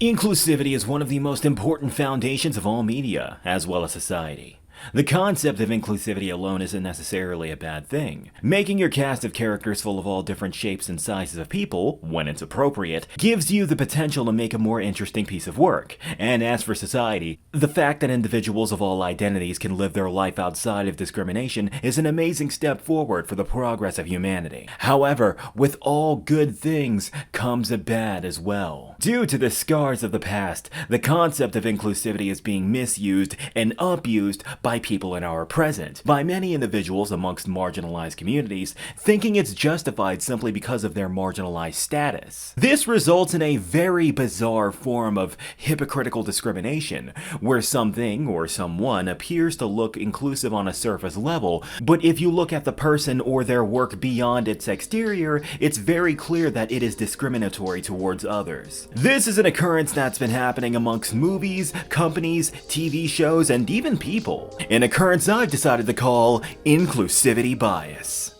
Inclusivity is one of the most important foundations of all media, as well as society. The concept of inclusivity alone isn't necessarily a bad thing. Making your cast of characters full of all different shapes and sizes of people, when it's appropriate, gives you the potential to make a more interesting piece of work. And as for society, the fact that individuals of all identities can live their life outside of discrimination is an amazing step forward for the progress of humanity. However, with all good things comes a bad as well. Due to the scars of the past, the concept of inclusivity is being misused and abused by people in our present, by many individuals amongst marginalized communities, thinking it's justified simply because of their marginalized status. This results in a very bizarre form of hypocritical discrimination, where something or someone appears to look inclusive on a surface level, but if you look at the person or their work beyond its exterior, it's very clear that it is discriminatory towards others. This is an occurrence that's been happening amongst movies, companies, TV shows, and even people. An occurrence I've decided to call inclusivity bias.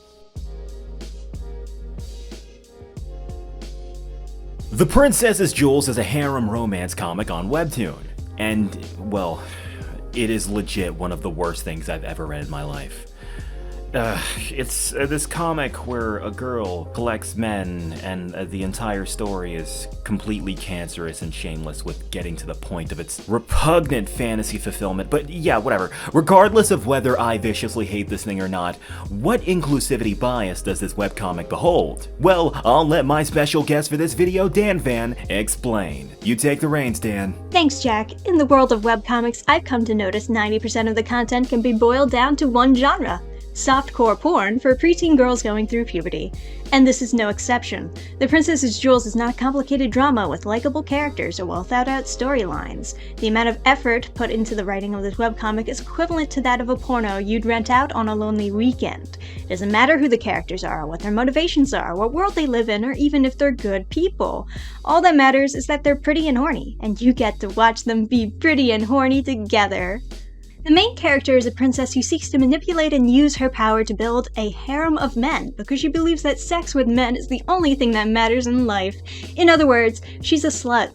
The Princess's Jewels is a harem romance comic on webtoon, and, well, it is legit one of the worst things I've ever read in my life. It's this comic where a girl collects men, and the entire story is completely cancerous and shameless with getting to the point of its repugnant fantasy fulfillment. But yeah, whatever. Regardless of whether I viciously hate this thing or not, what inclusivity bias does this webcomic behold? Well, I'll let my special guest for this video, Dannphan, explain. You take the reins, Dan. Thanks, Jack. In the world of webcomics, I've come to notice 90% of the content can be boiled down to one genre: softcore porn for preteen girls going through puberty. And this is no exception. The Princess's Jewels is not a complicated drama with likable characters or well-thought-out storylines. The amount of effort put into the writing of this webcomic is equivalent to that of a porno you'd rent out on a lonely weekend. It doesn't matter who the characters are, what their motivations are, what world they live in, or even if they're good people. All that matters is that they're pretty and horny, and you get to watch them be pretty and horny together. The main character is a princess who seeks to manipulate and use her power to build a harem of men because she believes that sex with men is the only thing that matters in life. In other words, she's a slut.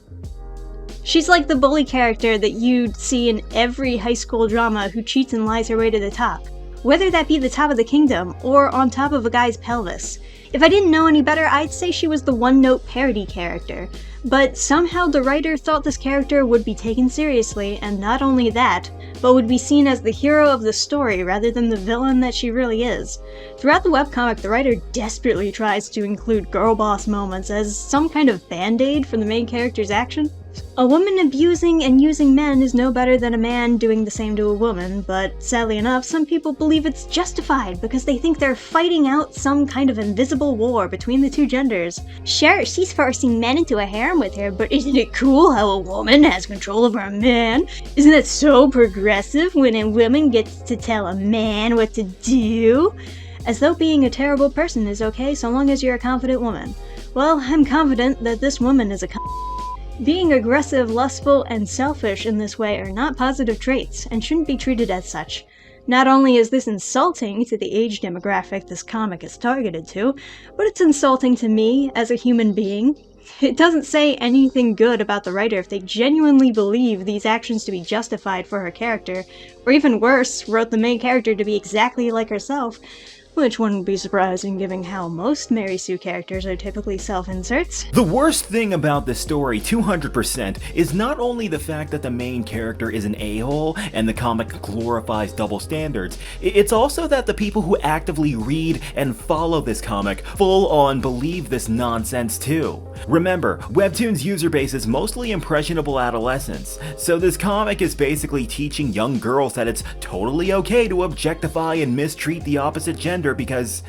She's like the bully character that you'd see in every high school drama who cheats and lies her way to the top, whether that be the top of the kingdom or on top of a guy's pelvis. If I didn't know any better, I'd say she was the one-note parody character. But somehow the writer thought this character would be taken seriously, and not only that, but would be seen as the hero of the story rather than the villain that she really is. Throughout the webcomic, the writer desperately tries to include girl boss moments as some kind of band-aid for the main character's action. A woman abusing and using men is no better than a man doing the same to a woman, but sadly enough, some people believe it's justified because they think they're fighting out some kind of invisible war between the two genders. Sure, she's forcing men into a harem with her, but isn't it cool how a woman has control over a man? Isn't that so progressive when a woman gets to tell a man what to do? As though being a terrible person is okay so long as you're a confident woman. Well, I'm confident that this woman is a Being aggressive, lustful, and selfish in this way are not positive traits, and shouldn't be treated as such. Not only is this insulting to the age demographic this comic is targeted to, but it's insulting to me as a human being. It doesn't say anything good about the writer if they genuinely believe these actions to be justified for her character, or even worse, wrote the main character to be exactly like herself. Which wouldn't be surprising given how most Mary Sue characters are typically self-inserts. The worst thing about this story, 200%, is not only the fact that the main character is an a-hole and the comic glorifies double standards, it's also that the people who actively read and follow this comic full-on believe this nonsense too. Remember, Webtoon's user base is mostly impressionable adolescents, so this comic is basically teaching young girls that it's totally okay to objectify and mistreat the opposite gender because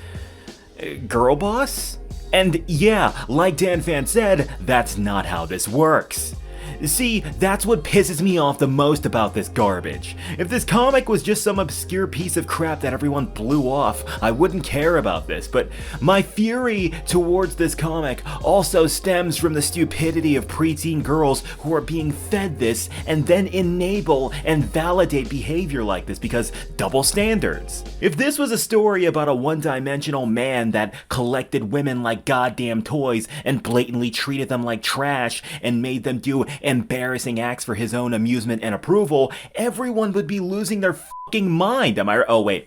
girl boss? And yeah, like Dannphan said, that's not how this works. See, that's what pisses me off the most about this garbage. If this comic was just some obscure piece of crap that everyone blew off, I wouldn't care about this, but my fury towards this comic also stems from the stupidity of preteen girls who are being fed this and then enable and validate behavior like this because double standards. If this was a story about a one-dimensional man that collected women like goddamn toys and blatantly treated them like trash and made them do embarrassing acts for his own amusement and approval, everyone would be losing their fucking mind. Am I right? Oh, wait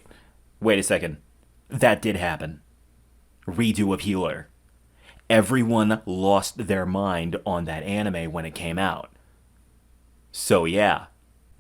a second. That did happen. Redo of Healer. Everyone lost their mind on that anime when it came out. So yeah,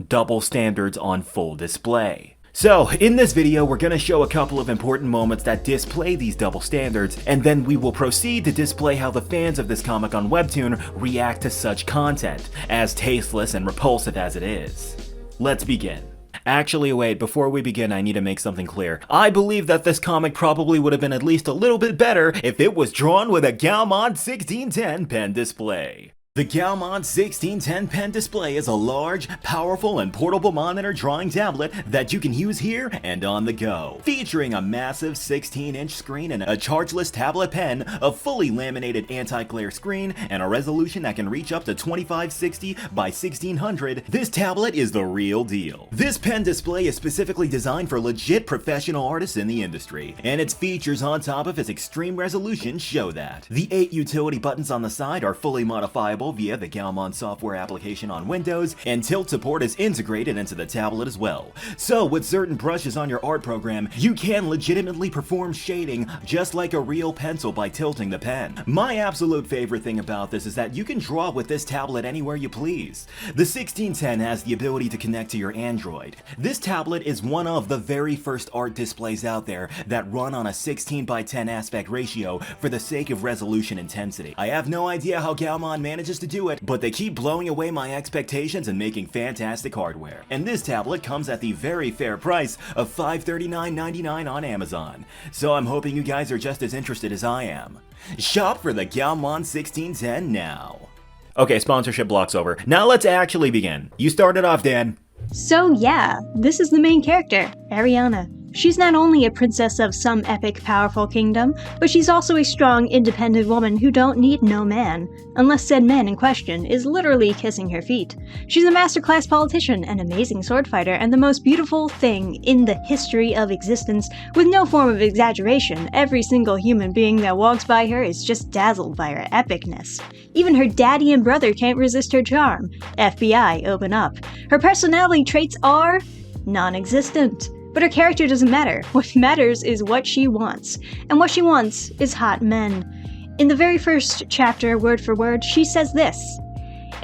double standards on full display. So, in this video, we're gonna show a couple of important moments that display these double standards, and then we will proceed to display how the fans of this comic on Webtoon react to such content, as tasteless and repulsive as it is. Let's begin. Actually, wait, before we begin, I need to make something clear. I believe that this comic probably would have been at least a little bit better if it was drawn with a GAOMON 1610 pen display. The GAOMON 1610 Pen Display is a large, powerful, and portable monitor drawing tablet that you can use here and on the go. Featuring a massive 16-inch screen and a chargeless tablet pen, a fully laminated anti-glare screen, and a resolution that can reach up to 2560 by 1600, this tablet is the real deal. This pen display is specifically designed for legit professional artists in the industry, and its features on top of its extreme resolution show that. The 8 utility buttons on the side are fully modifiable via the GAOMON software application on Windows, and tilt support is integrated into the tablet as well. So with certain brushes on your art program, you can legitimately perform shading just like a real pencil by tilting the pen. My absolute favorite thing about this is that you can draw with this tablet anywhere you please. The 1610 has the ability to connect to your Android. This tablet is one of the very first art displays out there that run on a 16:10 aspect ratio for the sake of resolution intensity. I have no idea how GAOMON manages to do it, but they keep blowing away my expectations and making fantastic hardware. And this tablet comes at the very fair price of $539.99 on Amazon. So I'm hoping you guys are just as interested as I am. Shop for the GAOMON 1610 now. Okay, sponsorship block's over. Now let's actually begin. You started off, Dan. So yeah, this is the main character, Ariana. She's not only a princess of some epic, powerful kingdom, but she's also a strong, independent woman who don't need no man, unless said man in question is literally kissing her feet. She's a masterclass politician, an amazing sword fighter, and the most beautiful thing in the history of existence. With no form of exaggeration, every single human being that walks by her is just dazzled by her epicness. Even her daddy and brother can't resist her charm. FBI, open up. Her personality traits are non-existent. But her character doesn't matter. What matters is what she wants. And what she wants is hot men. In the very first chapter, word for word, she says this: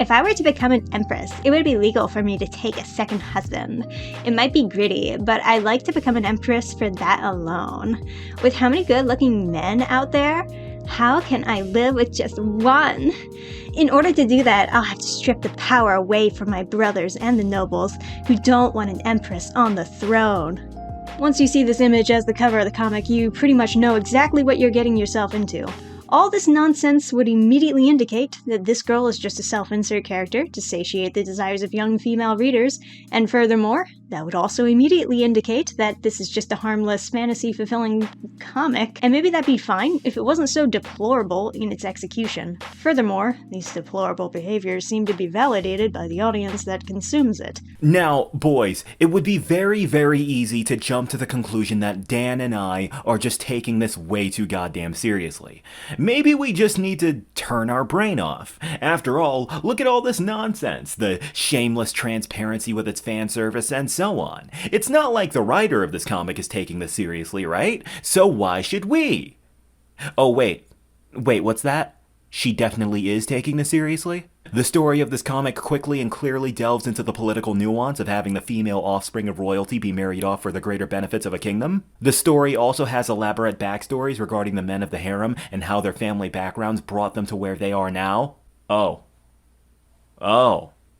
"If I were to become an empress, it would be legal for me to take a second husband. It might be gritty, but I'd like to become an empress for that alone. With how many good-looking men out there, how can I live with just one? In order to do that, I'll have to strip the power away from my brothers and the nobles who don't want an empress on the throne." Once you see this image as the cover of the comic, you pretty much know exactly what you're getting yourself into. All this nonsense would immediately indicate that this girl is just a self-insert character to satiate the desires of young female readers, and furthermore, that would also immediately indicate that this is just a harmless, fantasy-fulfilling comic, and maybe that'd be fine if it wasn't so deplorable in its execution. Furthermore, these deplorable behaviors seem to be validated by the audience that consumes it. Now, boys, it would be very, very easy to jump to the conclusion that Dan and I are just taking this way too goddamn seriously. Maybe we just need to turn our brain off. After all, look at all this nonsense, the shameless transparency with its fan service and so on. It's not like the writer of this comic is taking this seriously, right? So why should we? Oh wait, what's that? She definitely is taking this seriously? The story of this comic quickly and clearly delves into the political nuance of having the female offspring of royalty be married off for the greater benefits of a kingdom. The story also has elaborate backstories regarding the men of the harem and how their family backgrounds brought them to where they are now. Oh.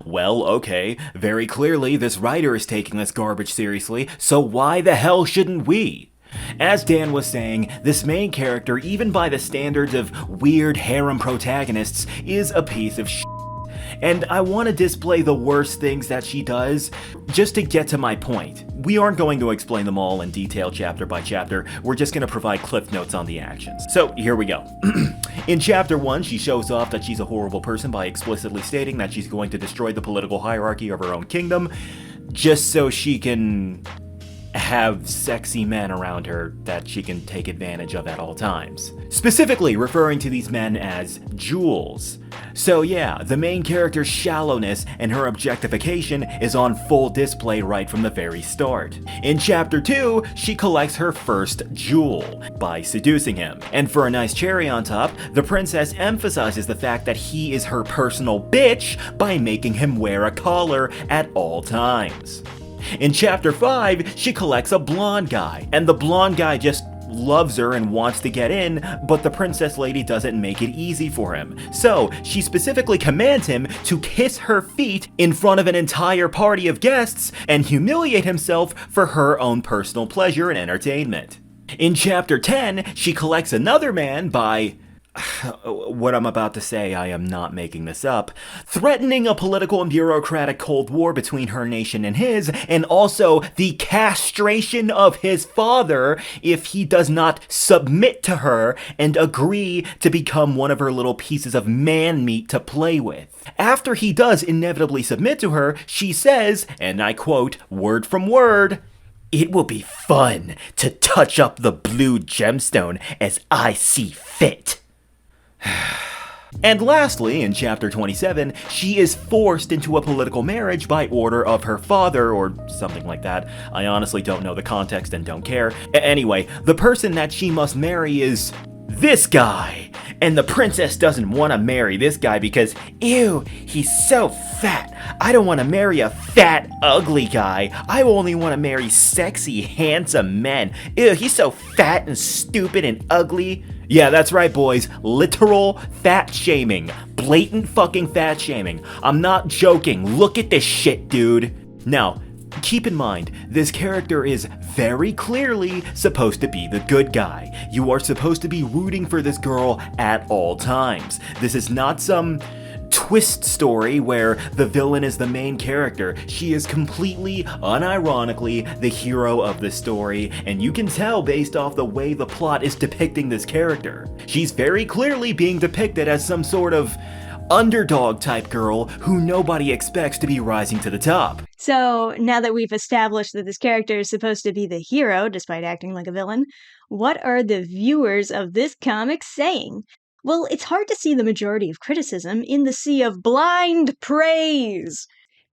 Well, okay, very clearly this writer is taking this garbage seriously, so why the hell shouldn't we? As Dan was saying, this main character, even by the standards of weird harem protagonists, is a piece of shit. and I want to display the worst things that she does just to get to my point. We aren't going to explain them all in detail chapter by chapter, we're just going to provide cliff notes on the actions. So here we go. In chapter 1, she shows off that she's a horrible person by explicitly stating that she's going to destroy the political hierarchy of her own kingdom, just so she can have sexy men around her that she can take advantage of at all times. Specifically referring to these men as jewels. So yeah, the main character's shallowness and her objectification is on full display right from the very start. In chapter 2, she collects her first jewel by seducing him. And for a nice cherry on top, the princess emphasizes the fact that he is her personal bitch by making him wear a collar at all times. In chapter 5, she collects a blonde guy, and the blonde guy just loves her and wants to get in, but the princess lady doesn't make it easy for him. So, she specifically commands him to kiss her feet in front of an entire party of guests and humiliate himself for her own personal pleasure and entertainment. In chapter 10, she collects another man by... what I'm about to say, I am not making this up, threatening a political and bureaucratic cold war between her nation and his, and also the castration of his father if he does not submit to her and agree to become one of her little pieces of man meat to play with. After he does inevitably submit to her, she says, and I quote word from word, "It will be fun to touch up the blue gemstone as I see fit." And lastly, in chapter 27, she is forced into a political marriage by order of her father, or something like that. I honestly don't know the context and don't care. Anyway, the person that she must marry is this guy. And the princess doesn't want to marry this guy because, ew, he's so fat. I don't want to marry a fat, ugly guy. I only want to marry sexy, handsome men. Ew, he's so fat and stupid and ugly. Yeah, that's right, boys. Literal fat shaming. Blatant fucking fat shaming. I'm not joking. Look at this shit, dude. Now, keep in mind, this character is very clearly supposed to be the good guy. You are supposed to be rooting for this girl at all times. This is not some twist story where the villain is the main character. She is completely, unironically, the hero of the story, and you can tell based off the way the plot is depicting this character. She's very clearly being depicted as some sort of underdog type girl who nobody expects to be rising to the top. So, now that we've established that this character is supposed to be the hero, despite acting like a villain, what are the viewers of this comic saying? Well, it's hard to see the majority of criticism in the sea of blind praise.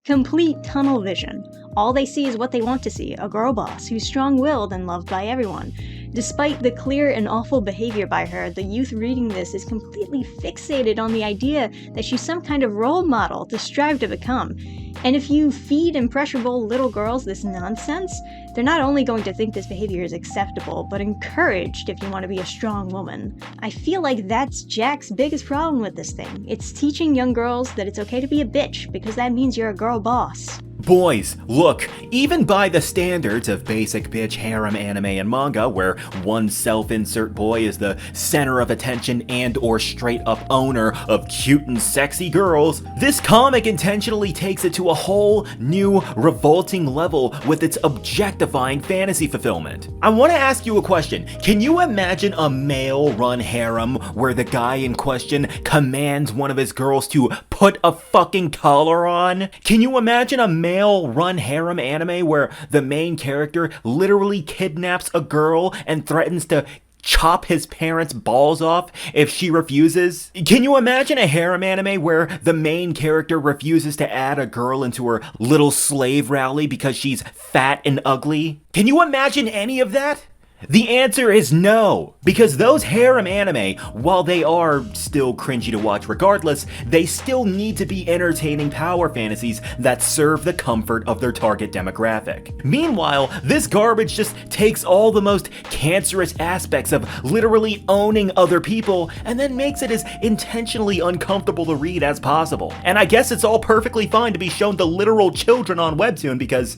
Complete tunnel vision. All they see is what they want to see, a girl boss who's strong-willed and loved by everyone. Despite the clear and awful behavior by her, the youth reading this is completely fixated on the idea that she's some kind of role model to strive to become. And if you feed impressionable little girls this nonsense, they're not only going to think this behavior is acceptable, but encouraged if you want to be a strong woman. I feel like that's Jack's biggest problem with this thing. It's teaching young girls that it's okay to be a bitch, because that means you're a girl boss. Boys, look, even by the standards of basic bitch harem anime and manga, where one self-insert boy is the center of attention and or straight up owner of cute and sexy girls, this comic intentionally takes it to a whole new revolting level with its objectifying fantasy fulfillment. I want to ask you a question. Can you imagine a male-run harem where the guy in question commands one of his girls to put a fucking collar on? Can you imagine a male-run harem anime where the main character literally kidnaps a girl and threatens to chop his parents' balls off if she refuses? Can you imagine a harem anime where the main character refuses to add a girl into her little slave rally because she's fat and ugly? Can you imagine any of that? The answer is no, because those harem anime, while they are still cringy to watch regardless, they still need to be entertaining power fantasies that serve the comfort of their target demographic. Meanwhile, this garbage just takes all the most cancerous aspects of literally owning other people and then makes it as intentionally uncomfortable to read as possible. And I guess it's all perfectly fine to be shown to literal children on webtoon because...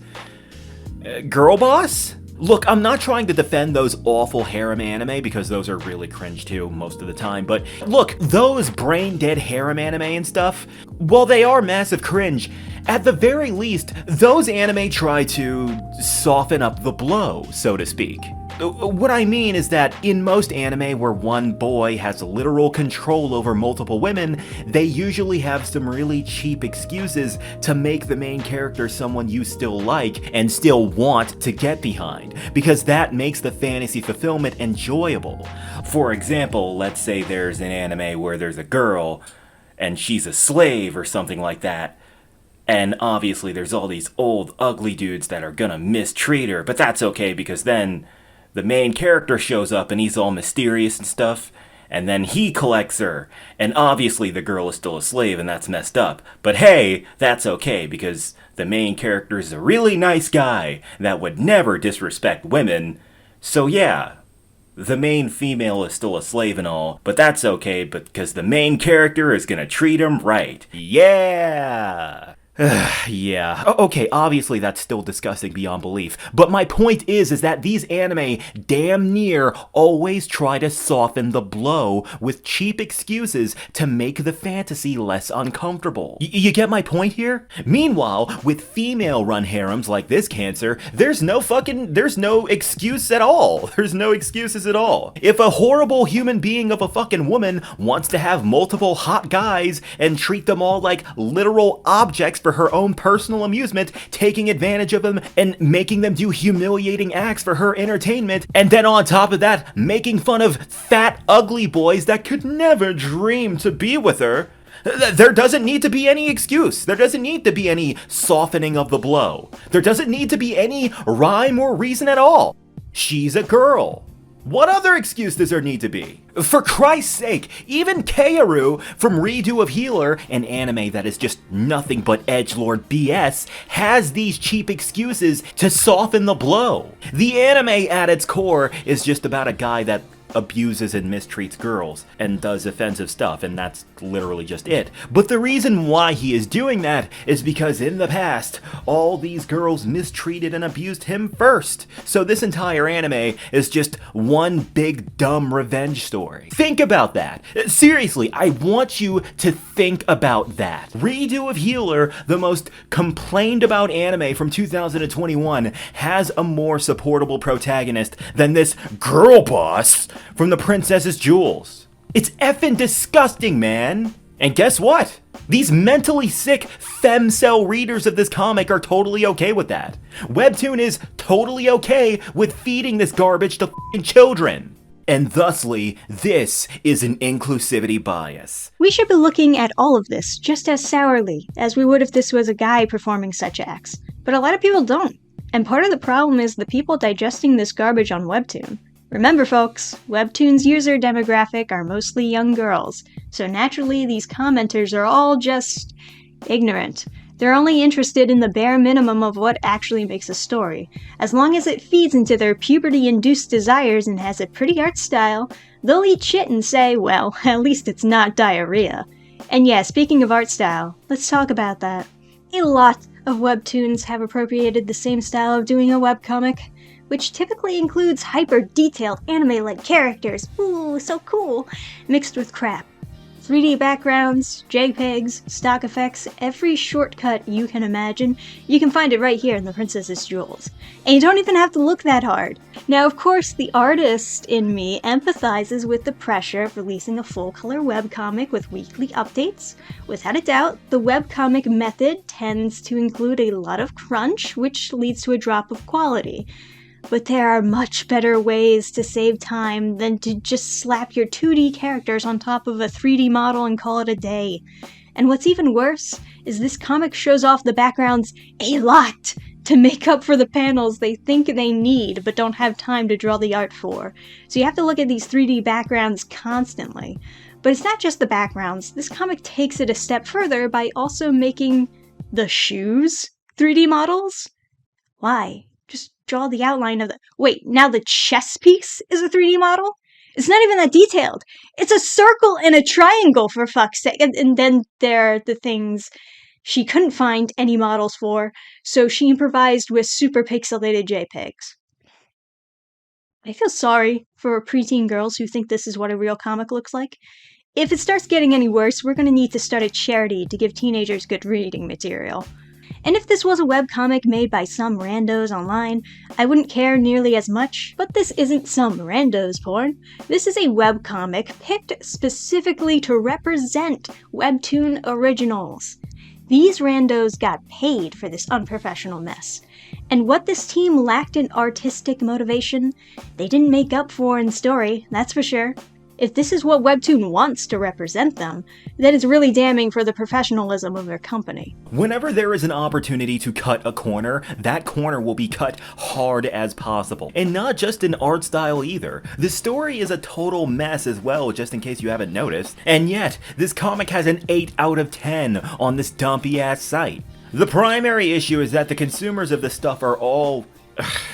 girl boss? Look, I'm not trying to defend those awful harem anime because those are really cringe too most of the time, but look, those brain-dead harem anime and stuff, while they are massive cringe, at the very least, those anime try to soften up the blow, so to speak. What I mean is that in most anime where one boy has literal control over multiple women, they usually have some really cheap excuses to make the main character someone you still like and still want to get behind, because that makes the fantasy fulfillment enjoyable. For example, let's say there's an anime where there's a girl and she's a slave or something like that, and obviously there's all these old ugly dudes that are gonna mistreat her, but that's okay because then the main character shows up and he's all mysterious and stuff, and then he collects her, and obviously the girl is still a slave and that's messed up, but hey, that's okay because the main character is a really nice guy that would never disrespect women, so yeah, the main female is still a slave and all, but that's okay because the main character is gonna treat him right. Yeah! Yeah. Okay, obviously that's still disgusting beyond belief, but my point is that these anime damn near always try to soften the blow with cheap excuses to make the fantasy less uncomfortable. You get my point here? Meanwhile, with female-run harems like this cancer, there's no excuse at all. There's no excuses at all. If a horrible human being of a fucking woman wants to have multiple hot guys and treat them all like literal objects for her own personal amusement, taking advantage of them and making them do humiliating acts for her entertainment, and then on top of that, making fun of fat, ugly boys that could never dream to be with her, there doesn't need to be any excuse. There doesn't need to be any softening of the blow. There doesn't need to be any rhyme or reason at all. She's a girl. What other excuse does there need to be? For Christ's sake, even Kaoru from Redo of Healer, an anime that is just nothing but edgelord BS, has these cheap excuses to soften the blow. The anime at its core is just about a guy that abuses and mistreats girls and does offensive stuff, and that's literally just it. But the reason why he is doing that is because in the past, all these girls mistreated and abused him first. So this entire anime is just one big dumb revenge story. Think about that. Seriously, I want you to think about that. Redo of Healer, the most complained about anime from 2021, has a more supportable protagonist than this girl boss from The Princess's Jewels. It's effing disgusting, man. And guess what? These mentally sick femcel readers of this comic are totally okay with that. Webtoon is totally okay with feeding this garbage to f***ing children. And thusly, this is an inclusivity bias. We should be looking at all of this just as sourly as we would if this was a guy performing such acts. But a lot of people don't. And part of the problem is the people digesting this garbage on Webtoon. Remember folks, Webtoon's user demographic are mostly young girls, so naturally these commenters are all just ignorant. They're only interested in the bare minimum of what actually makes a story. As long as it feeds into their puberty-induced desires and has a pretty art style, they'll eat shit and say, well, at least it's not diarrhea. And yeah, speaking of art style, let's talk about that. A lot of webtoons have appropriated the same style of doing a webcomic, which typically includes hyper-detailed anime-like characters, ooh, so cool, mixed with crap. 3D backgrounds, JPEGs, stock effects, every shortcut you can imagine, you can find it right here in The Princess's Jewels. And you don't even have to look that hard. Now, of course, the artist in me empathizes with the pressure of releasing a full-color webcomic with weekly updates. Without a doubt, the webcomic method tends to include a lot of crunch, which leads to a drop of quality. But there are much better ways to save time than to just slap your 2D characters on top of a 3D model and call it a day. And what's even worse is this comic shows off the backgrounds a lot to make up for the panels they think they need but don't have time to draw the art for. So you have to look at these 3D backgrounds constantly. But it's not just the backgrounds. This comic takes it a step further by also making the shoes 3D models. Why? Just draw the outline of the... Wait, now the chess piece is a 3D model? It's not even that detailed. It's a circle and a triangle, for fuck's sake. And then there are the things she couldn't find any models for, so she improvised with super pixelated JPEGs. I feel sorry for preteen girls who think this is what a real comic looks like. If it starts getting any worse, we're gonna need to start a charity to give teenagers good reading material. And if this was a webcomic made by some randos online, I wouldn't care nearly as much, but this isn't some randos porn. This is a webcomic picked specifically to represent webtoon originals. These randos got paid for this unprofessional mess. And what this team lacked in artistic motivation, they didn't make up for in story, that's for sure. If this is what Webtoon wants to represent them, that is really damning for the professionalism of their company. Whenever there is an opportunity to cut a corner, that corner will be cut hard as possible. And not just in art style either. The story is a total mess as well, just in case you haven't noticed. And yet, this comic has an 8 out of 10 on this dumpy ass site. The primary issue is that the consumers of this stuff are all...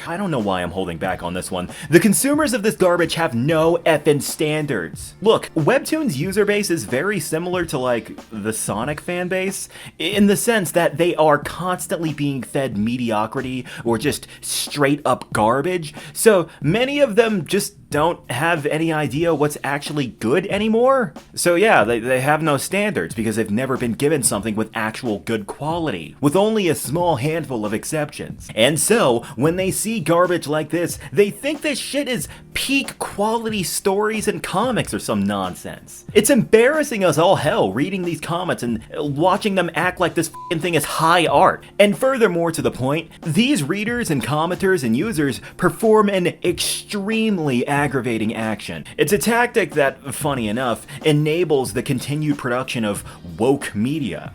I don't know why I'm holding back on this one. The consumers of this garbage have no effing standards. Look, Webtoon's user base is very similar to like the Sonic fan base in the sense that they are constantly being fed mediocrity or just straight up garbage. So many of them just don't have any idea what's actually good anymore. So yeah, they have no standards because they've never been given something with actual good quality, with only a small handful of exceptions. And so, when they see garbage like this, they think this shit is peak quality stories and comics or some nonsense. It's embarrassing as all hell reading these comments and watching them act like this f***ing thing is high art. And furthermore to the point, these readers and commenters and users perform an extremely aggravating action. It's a tactic that, funny enough, enables the continued production of woke media.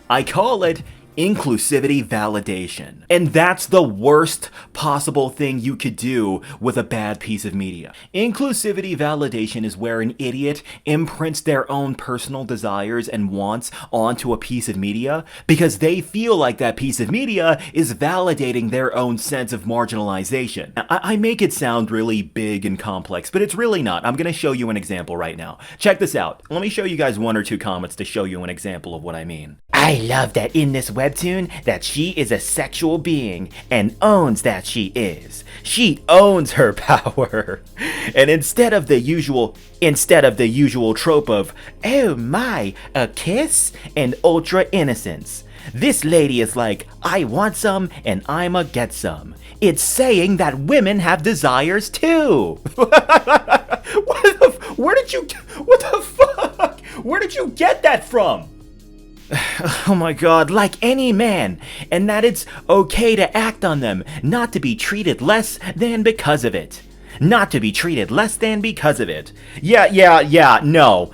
I call it inclusivity validation. And that's the worst possible thing you could do with a bad piece of media. Inclusivity validation is where an idiot imprints their own personal desires and wants onto a piece of media because they feel like that piece of media is validating their own sense of marginalization. I make it sound really big and complex, but it's really not. I'm gonna show you an example right now. Check this out. Let me show you guys 1 or 2 comments to show you an example of what I mean. I love that in this webtoon that she is a sexual being and owns that she is. She owns her power. And instead of the usual trope of, oh my, a kiss and ultra innocence, this lady is like, I want some and I'ma get some. It's saying that women have desires too. Where did you get that from? Oh my god, like any man, and that it's okay to act on them, not to be treated less than because of it. Not to be treated less than because of it. Yeah, no.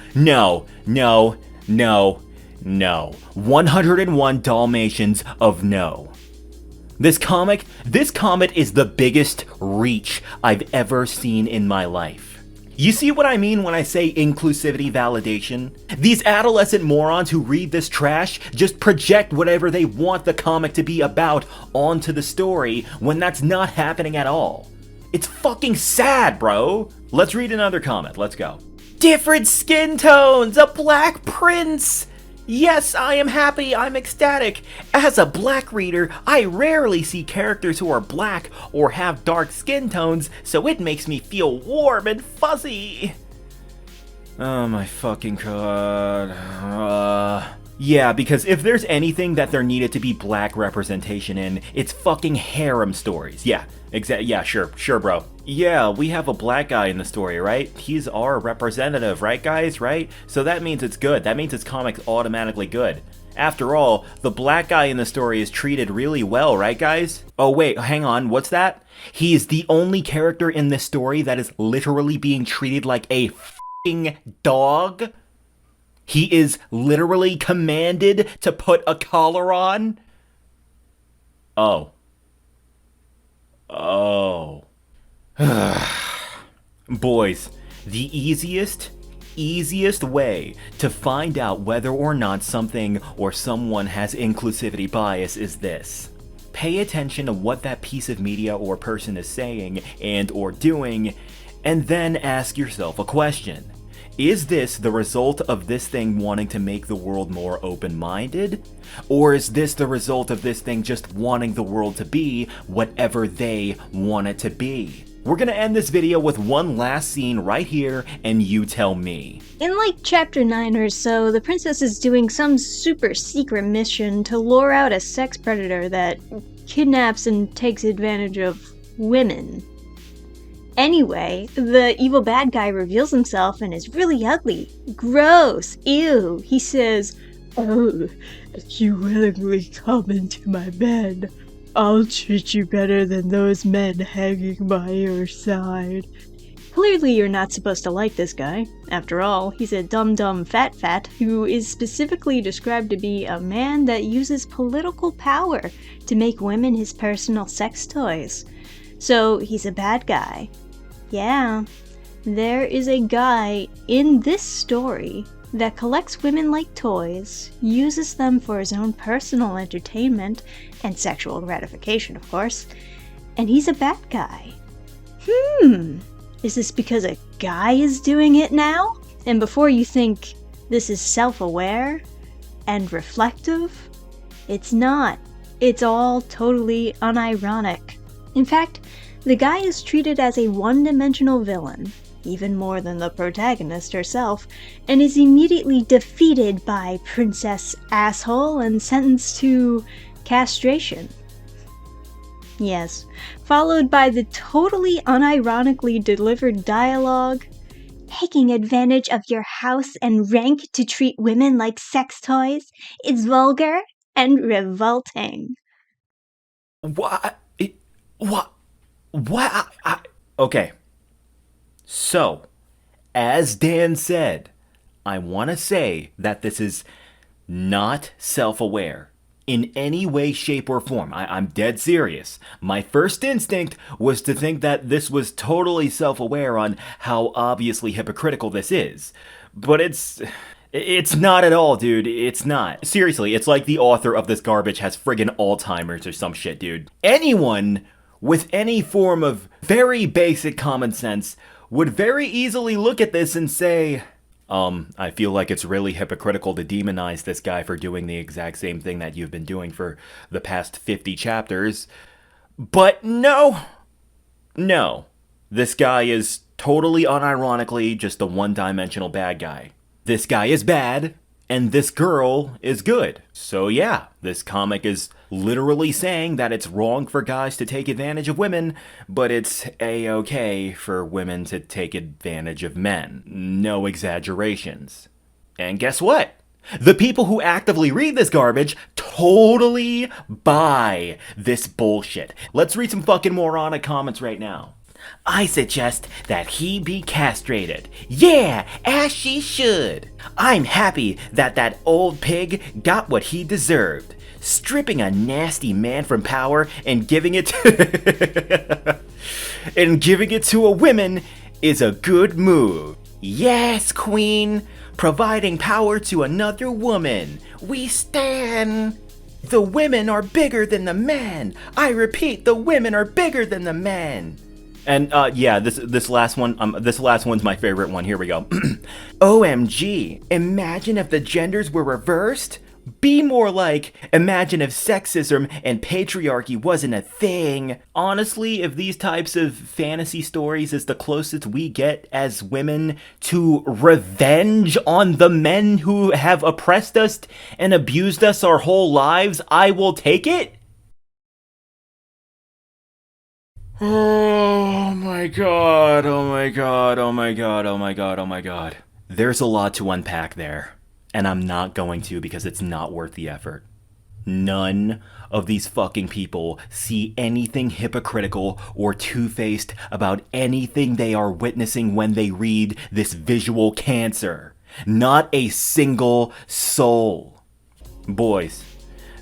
101 Dalmatians of no. This comic is the biggest reach I've ever seen in my life. You see what I mean when I say inclusivity validation? These adolescent morons who read this trash just project whatever they want the comic to be about onto the story when that's not happening at all. It's fucking sad, bro. Let's read another comment. Let's go. Different skin tones, a black prince. Yes, I am happy, I'm ecstatic. As a black reader, I rarely see characters who are black or have dark skin tones, so it makes me feel warm and fuzzy. Oh my fucking god. Yeah, because if there's anything that there needed to be black representation in, it's fucking harem stories. Yeah, sure, bro. Yeah, we have a black guy in the story, right? He's our representative, right, guys, right? So that means it's good. That means his comic's automatically good. After all, the black guy in the story is treated really well, right, guys? Oh, wait, hang on, what's that? He is the only character in this story that is literally being treated like a f***ing dog? He is literally commanded to put a collar on? Oh. Boys, the easiest way to find out whether or not something or someone has inclusivity bias is this. Pay attention to what that piece of media or person is saying and or doing, and then ask yourself a question. Is this the result of this thing wanting to make the world more open-minded? Or is this the result of this thing just wanting the world to be whatever they want it to be? We're gonna end this video with one last scene right here, and you tell me. In like chapter 9 or so, the princess is doing some super secret mission to lure out a sex predator that kidnaps and takes advantage of women. Anyway, the evil bad guy reveals himself and is really ugly. Gross. Ew. He says, "Oh, if you willingly come into my bed, I'll treat you better than those men hanging by your side." Clearly you're not supposed to like this guy. After all, he's a dumb fat who is specifically described to be a man that uses political power to make women his personal sex toys. So he's a bad guy. Yeah, there is a guy in this story that collects women like toys, uses them for his own personal entertainment and sexual gratification, of course, and he's a bad guy. Is this because a guy is doing it now? And before you think this is self-aware and reflective, it's not. It's all totally unironic. In fact, the guy is treated as a one-dimensional villain, even more than the protagonist herself, and is immediately defeated by Princess Asshole and sentenced to castration. Yes, followed by the totally unironically delivered dialogue, "Taking advantage of your house and rank to treat women like sex toys is vulgar and revolting." What? Okay. So, as Dan said, I want to say that this is not self-aware in any way, shape, or form. I'm dead serious. My first instinct was to think that this was totally self-aware on how obviously hypocritical this is. But it's not at all, dude. It's not. Seriously, it's like the author of this garbage has friggin' Alzheimer's or some shit, dude. Anyone with any form of very basic common sense would very easily look at this and say, I feel like it's really hypocritical to demonize this guy for doing the exact same thing that you've been doing for the past 50 chapters. But no. This guy is totally unironically just a one-dimensional bad guy. This guy is bad, and this girl is good. So yeah, this comic is literally saying that it's wrong for guys to take advantage of women, but it's a-okay for women to take advantage of men. No exaggerations. And guess what? The people who actively read this garbage totally buy this bullshit. Let's read some fucking moronic comments right now. "I suggest that he be castrated. Yeah, as she should. I'm happy that that old pig got what he deserved. Stripping a nasty man from power and giving it to a woman is a good move. Yes, queen, providing power to another woman. We stand. The women are bigger than the men. I repeat, the women are bigger than the men." And yeah, this last one's my favorite one. Here we go. "OMG, imagine if the genders were reversed? Be more like, imagine if sexism and patriarchy wasn't a thing." Honestly, if these types of fantasy stories is the closest we get as women to revenge on the men who have oppressed us and abused us our whole lives, I will take it. Oh my god, oh my god, oh my god, oh my god, oh my god. There's a lot to unpack there, and I'm not going to because it's not worth the effort. None of these fucking people see anything hypocritical or two-faced about anything they are witnessing when they read this visual cancer. Not a single soul. Boys,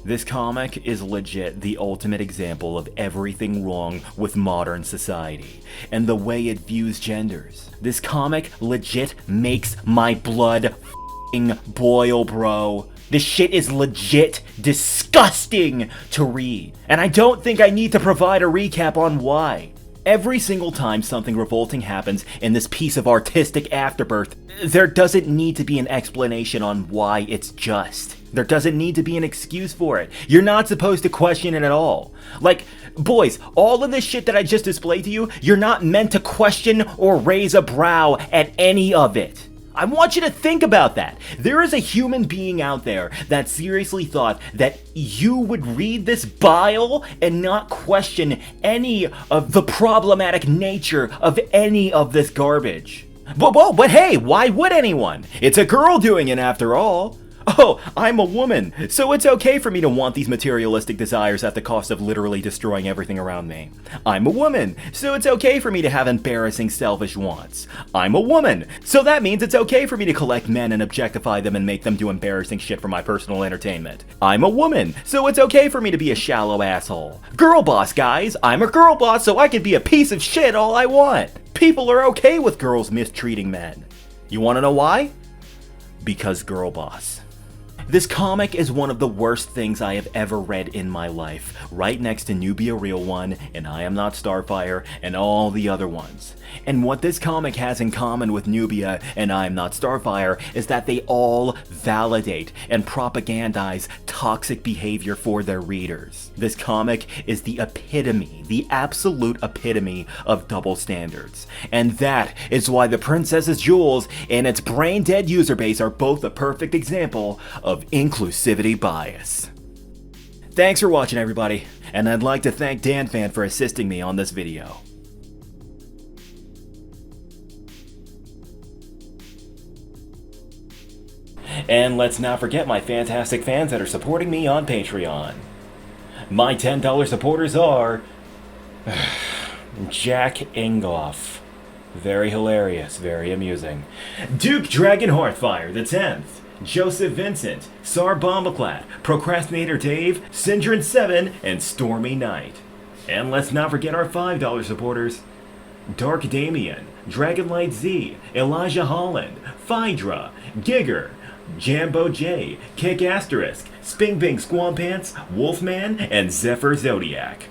this comic is legit the ultimate example of everything wrong with modern society and the way it views genders. This comic legit makes my blood f***ing boil, bro. This shit is legit disgusting to read. And I don't think I need to provide a recap on why. Every single time something revolting happens in this piece of artistic afterbirth, there doesn't need to be an explanation on why it's just. There doesn't need to be an excuse for it. You're not supposed to question it at all. Like, boys, all of this shit that I just displayed to you, you're not meant to question or raise a brow at any of it. I want you to think about that. There is a human being out there that seriously thought that you would read this bile and not question any of the problematic nature of any of this garbage. But hey, why would anyone? It's a girl doing it after all. Oh, I'm a woman, so it's okay for me to want these materialistic desires at the cost of literally destroying everything around me. I'm a woman, so it's okay for me to have embarrassing selfish wants. I'm a woman, so that means it's okay for me to collect men and objectify them and make them do embarrassing shit for my personal entertainment. I'm a woman, so it's okay for me to be a shallow asshole. Girl boss, guys, I'm a girl boss, so I can be a piece of shit all I want. People are okay with girls mistreating men. You wanna know why? Because girl boss. This comic is one of the worst things I have ever read in my life, right next to Nubia Real One, and I Am Not Starfire, and all the other ones. And what this comic has in common with Nubia and I Am Not Starfire is that they all validate and propagandize toxic behavior for their readers. This comic is the epitome, the absolute epitome of double standards. And that is why the Princess's Jewels and its brain-dead user base are both a perfect example of inclusivity bias. Thanks for watching, everybody, and I'd like to thank Dannphan for assisting me on this video. And let's not forget my fantastic fans that are supporting me on Patreon. My $10 supporters are Jack Ingoff. Very hilarious, very amusing. Duke Dragon Hearthfire the 10th. Joseph Vincent, Sar Bombaclat, Procrastinator Dave, Syndrin7, and Stormy Knight. And let's not forget our $5 supporters. Dark Damien, Dragonlight Z, Elijah Holland, Phaedra, Gigger, Jambo J, Kick Asterisk, Sping Bing Squampants, Wolfman, and Zephyr Zodiac.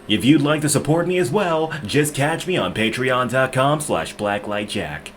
If you'd like to support me as well, just catch me on patreon.com/blacklightjack.